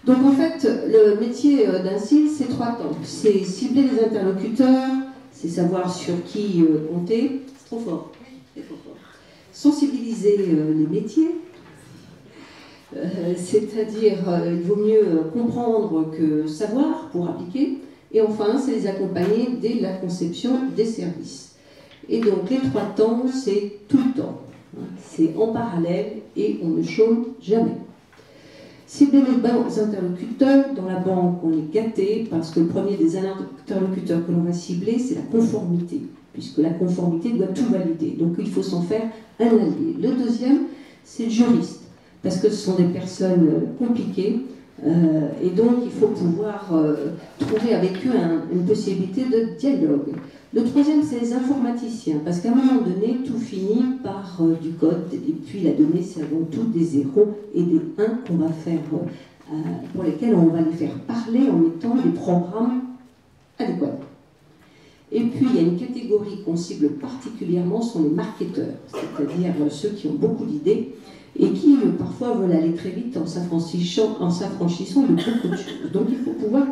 Donc en fait, le métier d'un CIL, c'est 3 temps. C'est cibler les interlocuteurs, c'est savoir sur qui compter. C'est trop fort. C'est trop fort. Sensibiliser les métiers, c'est-à-dire il vaut mieux comprendre que savoir pour appliquer. Et enfin, c'est les accompagner dès la conception des services. Et donc les 3 temps, c'est tout le temps. C'est en parallèle et on ne chôme jamais. Cibler les bons interlocuteurs, dans la banque, on est gâté parce que le premier des interlocuteurs que l'on va cibler, c'est la conformité, puisque la conformité doit tout valider. Donc il faut s'en faire un allié. Le deuxième, c'est le juriste, parce que ce sont des personnes compliquées, et donc il faut pouvoir trouver avec eux une possibilité de dialogue. Le troisième, c'est les informaticiens, parce qu'à un moment donné, tout finit par du code, et puis la donnée, c'est avant tout des 0 et des 1 qu'on va faire, pour lesquels on va les faire parler en mettant des programmes adéquats. Et puis, il y a une catégorie qu'on cible particulièrement, sont les marketeurs, c'est-à-dire ceux qui ont beaucoup d'idées, et qui parfois veulent aller très vite en s'affranchissant de beaucoup de choses. Donc il faut pouvoir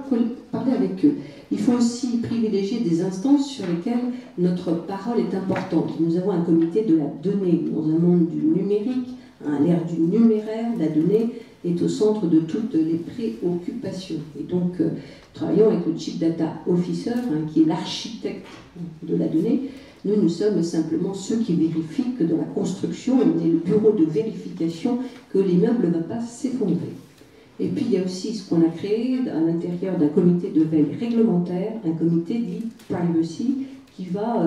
parler avec eux. Il faut aussi privilégier des instances sur lesquelles notre parole est importante. Nous avons un comité de la donnée dans un monde du numérique, à l'ère du numéraire. La donnée est au centre de toutes les préoccupations. Et donc, travaillons avec le Chief Data Officer, qui est l'architecte de la donnée. Nous sommes simplement ceux qui vérifient que dans la construction, on est le bureau de vérification que l'immeuble ne va pas s'effondrer. Et puis il y a aussi ce qu'on a créé à l'intérieur d'un comité de veille réglementaire, un comité dit privacy, qui va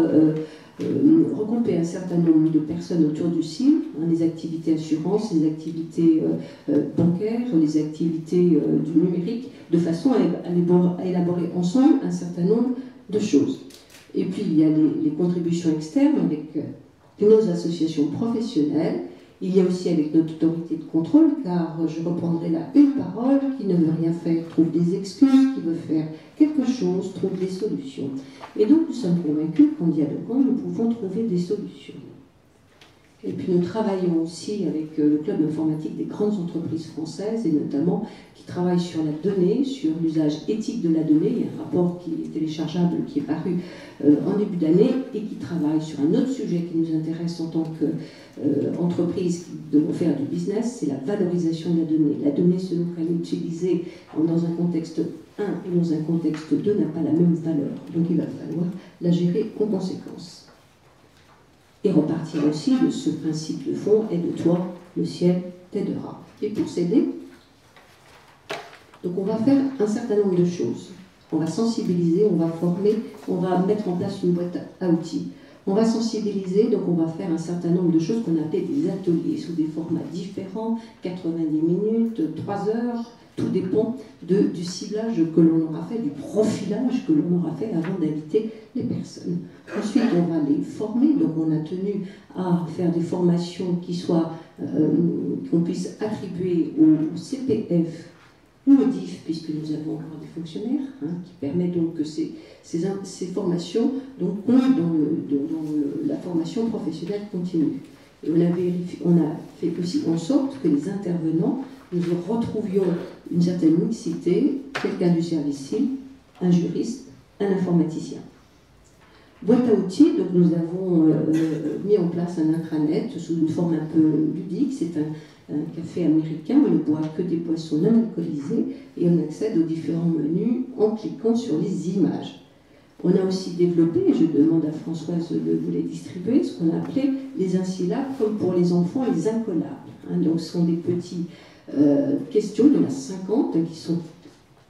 regrouper un certain nombre de personnes autour du CIL, les activités assurances, les activités bancaires, les activités du numérique, de façon à élaborer ensemble un certain nombre de choses. Et puis, il y a les contributions externes avec nos associations professionnelles. Il y a aussi avec notre autorité de contrôle, car je reprendrai là une parole, qui ne veut rien faire trouve des excuses, qui veut faire quelque chose trouve des solutions. Et donc, nous sommes convaincus qu'en dialoguant, nous pouvons trouver des solutions. Et puis, nous travaillons aussi avec le club informatique des grandes entreprises françaises, et notamment qui travaille sur la donnée, sur l'usage éthique de la donnée. Il y a un rapport qui est téléchargeable, qui est paru en début d'année, et qui travaille sur un autre sujet qui nous intéresse en tant qu'entreprise qui devons faire du business, c'est la valorisation de la donnée. La donnée, selon qu'elle est utilisée dans un contexte 1 et dans un contexte 2, n'a pas la même valeur. Donc il va falloir la gérer en conséquence. Et repartir aussi de ce principe de fond, aide-toi, le ciel t'aidera. Et pour s'aider, donc on va faire un certain nombre de choses. On va sensibiliser, on va former, on va mettre en place une boîte à outils. On va sensibiliser, donc on va faire un certain nombre de choses qu'on appelle des ateliers sous des formats différents, 90 minutes, 3 heures, tout dépend du ciblage que l'on aura fait, du profilage que l'on aura fait avant d'inviter les personnes. Ensuite, on va les former, donc on a tenu à faire des formations qui soient, qu'on puisse attribuer au CPF ou au DIF, puisque nous avons encore des fonctionnaires, qui permet donc que ces formations donc, comptent dans la formation professionnelle continue. Et on a fait aussi en sorte que les intervenants, nous retrouvions une certaine mixité, quelqu'un du service CIL, un juriste, un informaticien. Boîte à outils, donc nous avons mis en place un intranet sous une forme un peu ludique. C'est un café américain, on ne boit que des boissons non alcoolisées et on accède aux différents menus en cliquant sur les images. On a aussi développé, et je demande à Françoise de vous les distribuer, ce qu'on a appelé les insyllables, comme pour les enfants, les incollables. Donc ce sont des petites questions, il y en a 50 qui sont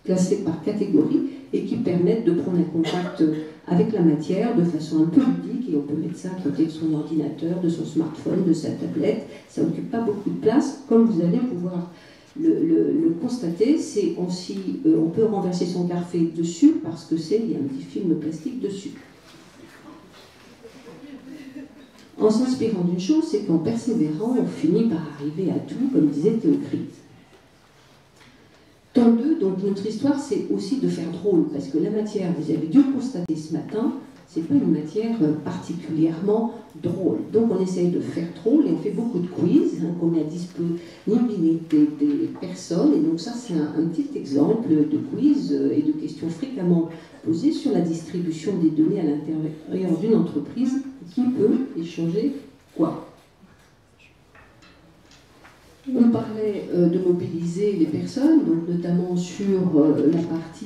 classées par catégorie et qui permettent de prendre un contact avec la matière de façon un peu ludique, et on peut mettre ça à côté de son ordinateur, de son smartphone, de sa tablette. Ça n'occupe pas beaucoup de place, comme vous allez pouvoir le constater. C'est aussi, on peut renverser son café dessus parce que il y a un petit film plastique dessus. En s'inspirant d'une chose, c'est qu'en persévérant, on finit par arriver à tout, comme disait Théocrite. Temps 2, donc notre histoire, c'est aussi de faire drôle, parce que la matière, vous avez dû le constater ce matin, c'est pas une matière particulièrement drôle. Donc on essaye de faire drôle et on fait beaucoup de quiz qu'on met à disponibilité des personnes. Et donc ça, c'est un petit exemple de quiz et de questions fréquemment posées sur la distribution des données à l'intérieur d'une entreprise qui peut échanger quoi. On parlait de mobiliser les personnes, donc notamment sur la partie,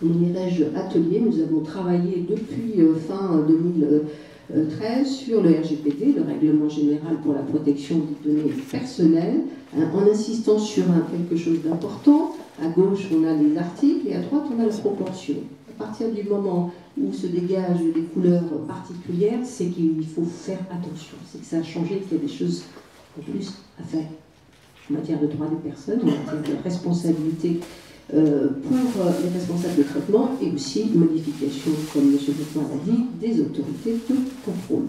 comment dirais-je, atelier. Nous avons travaillé depuis fin 2013 sur le RGPD, le Règlement général pour la protection des données personnelles, en insistant sur quelque chose d'important. À gauche, on a les articles et à droite, on a la proportion. À partir du moment où se dégagent des couleurs particulières, c'est qu'il faut faire attention. C'est que ça a changé, qu'il y a des choses en plus à faire en matière de droits des personnes, en matière de responsabilité pour les responsables de traitement et aussi modification, comme M. Boutman l'a dit, des autorités de contrôle.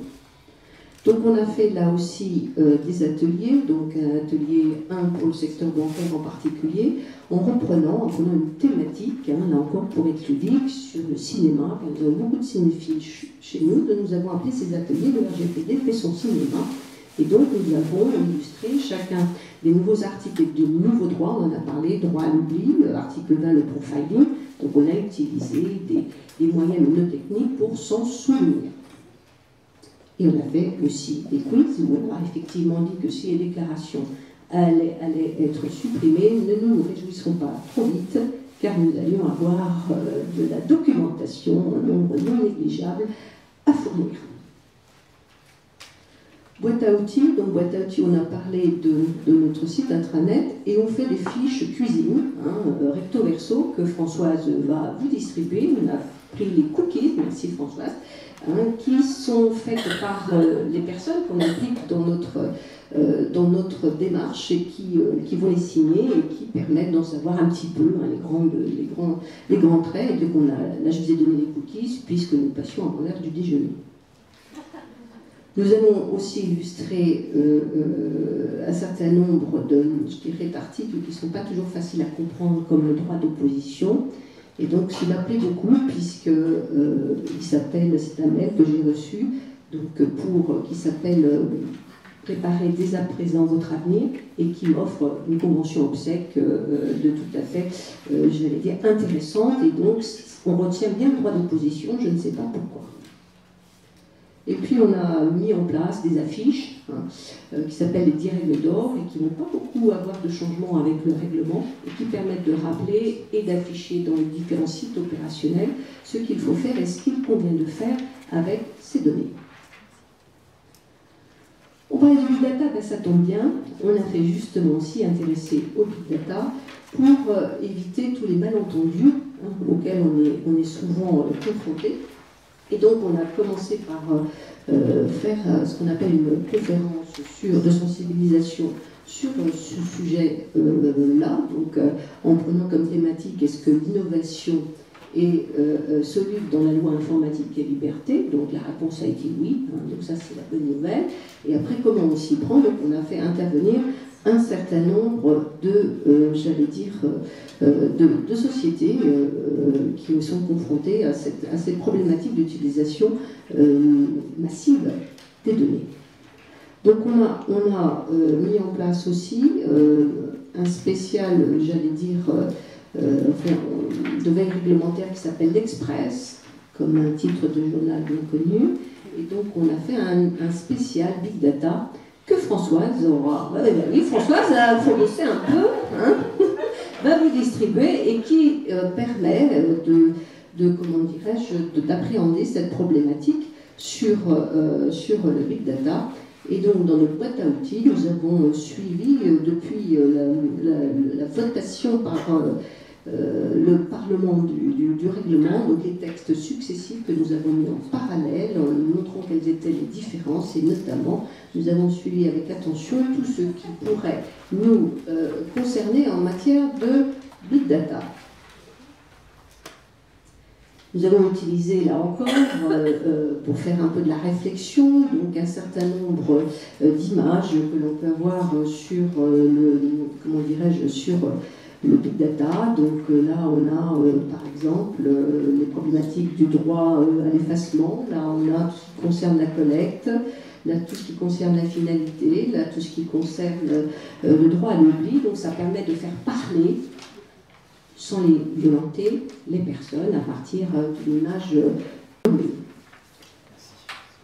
Donc on a fait là aussi des ateliers, donc un atelier 1 pour le secteur bancaire en particulier, en prenant une thématique, là encore pour être ludique, sur le cinéma. Nous avons beaucoup de cinéphiles chez nous, nous avons appelé ces ateliers le RGPD fait son cinéma. Et donc, nous avons illustré chacun des nouveaux articles et de nouveaux droits. On en a parlé, droit à l'oubli, article 20, le profiling. Donc, on a utilisé des moyens mnémotechniques pour s'en souvenir. Et on avait aussi des quiz où on a effectivement dit que si les déclarations allaient être supprimées, ne nous réjouissons pas trop vite, car nous allions avoir de la documentation en nombre non négligeable à fournir. Boîte à outils, donc boîte à outils, on a parlé de notre site intranet et on fait des fiches cuisine, recto verso, que Françoise va vous distribuer. On a pris les cookies, merci Françoise, qui sont faites par les personnes qu'on implique dans notre démarche et qui vont les signer et qui permettent d'en savoir un petit peu les grands traits. Et donc là je vous ai donné les cookies puisque nous passions avant l'heure du déjeuner. Nous avons aussi illustré un certain nombre d'articles qui ne sont pas toujours faciles à comprendre, comme le droit d'opposition. Et donc, cela plaît beaucoup, puisqu'il s'appelle, c'est un mail que j'ai reçu, qui s'appelle Préparez dès à présent votre avenir, et qui m'offre une convention obsèque de tout à fait, j'allais dire, intéressante. Et donc, on retient bien le droit d'opposition, je ne sais pas pourquoi. Et puis on a mis en place des affiches qui s'appellent les 10 règles d'or et qui ne vont pas beaucoup avoir de changement avec le règlement et qui permettent de rappeler et d'afficher dans les différents sites opérationnels ce qu'il faut faire et ce qu'il convient de faire avec ces données. On parlait du big data, ben ça tombe bien, on a fait justement aussi intéresser au big data pour éviter tous les malentendus auxquels on est souvent confronté. Et donc, on a commencé par faire ce qu'on appelle une conférence de sensibilisation sur ce sujet-là, donc en prenant comme thématique est-ce que l'innovation est soluble dans la loi informatique et liberté. Donc, la réponse a été oui, donc ça, c'est la bonne nouvelle. Et après, comment on s'y prend? Donc, on a fait intervenir un certain nombre de sociétés qui sont confrontées à cette problématique d'utilisation massive des données. Donc on a mis en place aussi un spécial, de veille réglementaire qui s'appelle l'Express, comme un titre de journal bien connu. Et donc on a fait un spécial Big Data que Françoise aura, Françoise a fourni un peu, va vous distribuer et qui permet d'appréhender cette problématique sur le Big Data. Et donc dans notre boîte à outils, nous avons suivi depuis la votation par le Parlement du règlement, donc les textes successifs que nous avons mis en parallèle, en montrant quelles étaient les différences, et notamment nous avons suivi avec attention tout ce qui pourrait nous concerner en matière de Big Data. Nous avons utilisé, là encore, pour faire un peu de la réflexion, donc un certain nombre d'images que l'on peut avoir sur le big data. Donc là, on a par exemple les problématiques du droit à l'effacement. Là, on a tout ce qui concerne la collecte. Là, tout ce qui concerne la finalité. Là, tout ce qui concerne le droit à l'oubli. Donc ça permet de faire parler, sans les violenter, les personnes à partir d'une image nommée.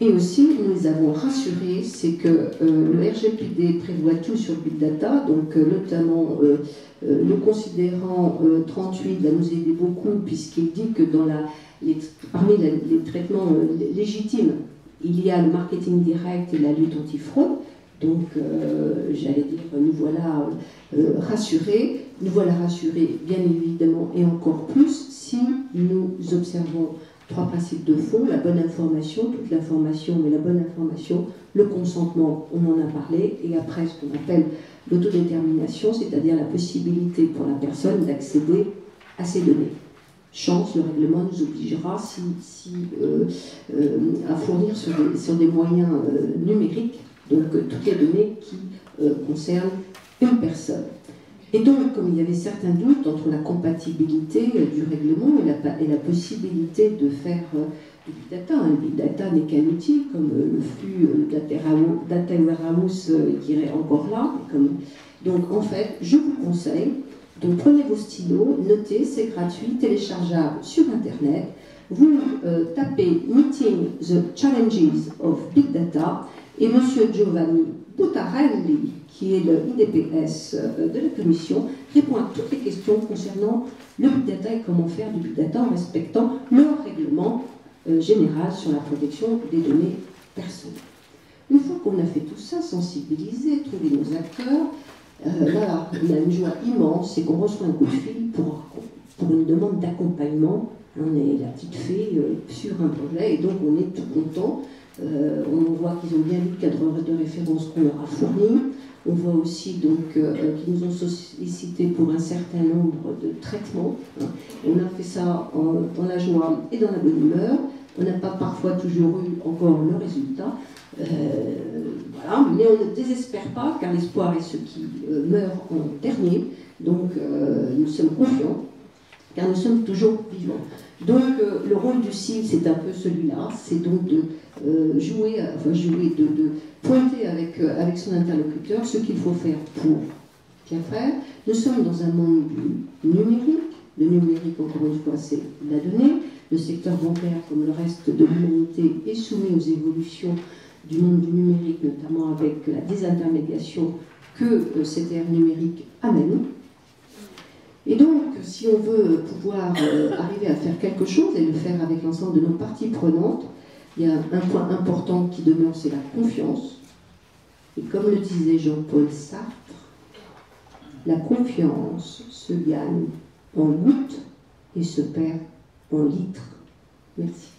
Et aussi, nous les avons rassurés, c'est que le RGPD prévoit tout sur le big data, donc notamment le considérant 38 va nous aider beaucoup, puisqu'il dit que parmi les traitements légitimes, il y a le marketing direct et la lutte antifraude. Donc, j'allais dire, nous voilà rassurés. Nous voilà rassurés, bien évidemment, et encore plus si nous observons 3 principes de fond: la bonne information, toute l'information, mais la bonne information, le consentement, on en a parlé, et après ce qu'on appelle l'autodétermination, c'est-à-dire la possibilité pour la personne d'accéder à ces données. Chance, le règlement nous obligera à fournir sur des moyens numériques, donc toutes les données qui concernent une personne. Et donc, comme il y avait certains doutes entre la compatibilité du règlement et la possibilité de faire du big data, le big data n'est qu'un outil, comme le flux, le data warehouse qui est encore là. Donc, en fait, je vous conseille, donc prenez vos stylos, notez, c'est gratuit, téléchargeable sur Internet. Vous tapez Meeting the Challenges of Big Data et Monsieur Giovanni Buttarelli, qui est le IDPS de la Commission, répond à toutes les questions concernant le big data et comment faire du big data en respectant le règlement général sur la protection des données personnelles. Une fois qu'on a fait tout ça, sensibiliser, trouver nos acteurs, là, on a une joie immense, c'est qu'on reçoit un coup de fil pour une demande d'accompagnement. On est la petite fée sur un projet et donc on est tout content. On voit qu'ils ont bien lu le cadre de référence qu'on leur a fourni. On voit aussi donc qu'ils nous ont sollicité pour un certain nombre de traitements. On a fait ça dans la joie et dans la bonne humeur. On n'a pas parfois toujours eu encore le résultat. Voilà, mais on ne désespère pas, car l'espoir est ce qui meurt en dernier. Donc nous sommes confiants, car nous sommes toujours vivants. Donc le rôle du CIL, c'est un peu celui-là, c'est donc de de pointer avec son interlocuteur ce qu'il faut faire pour bien faire. Nous sommes dans un monde du numérique. Le numérique, encore une fois, c'est la donnée. Le secteur bancaire, comme le reste de l'humanité, est soumis aux évolutions du monde du numérique, notamment avec la désintermédiation que cette ère numérique amène. Et donc, si on veut pouvoir arriver à faire quelque chose et le faire avec l'ensemble de nos parties prenantes, il y a un point important qui demeure, c'est la confiance. Et comme le disait Jean-Paul Sartre, la confiance se gagne en gouttes et se perd en litres. Merci.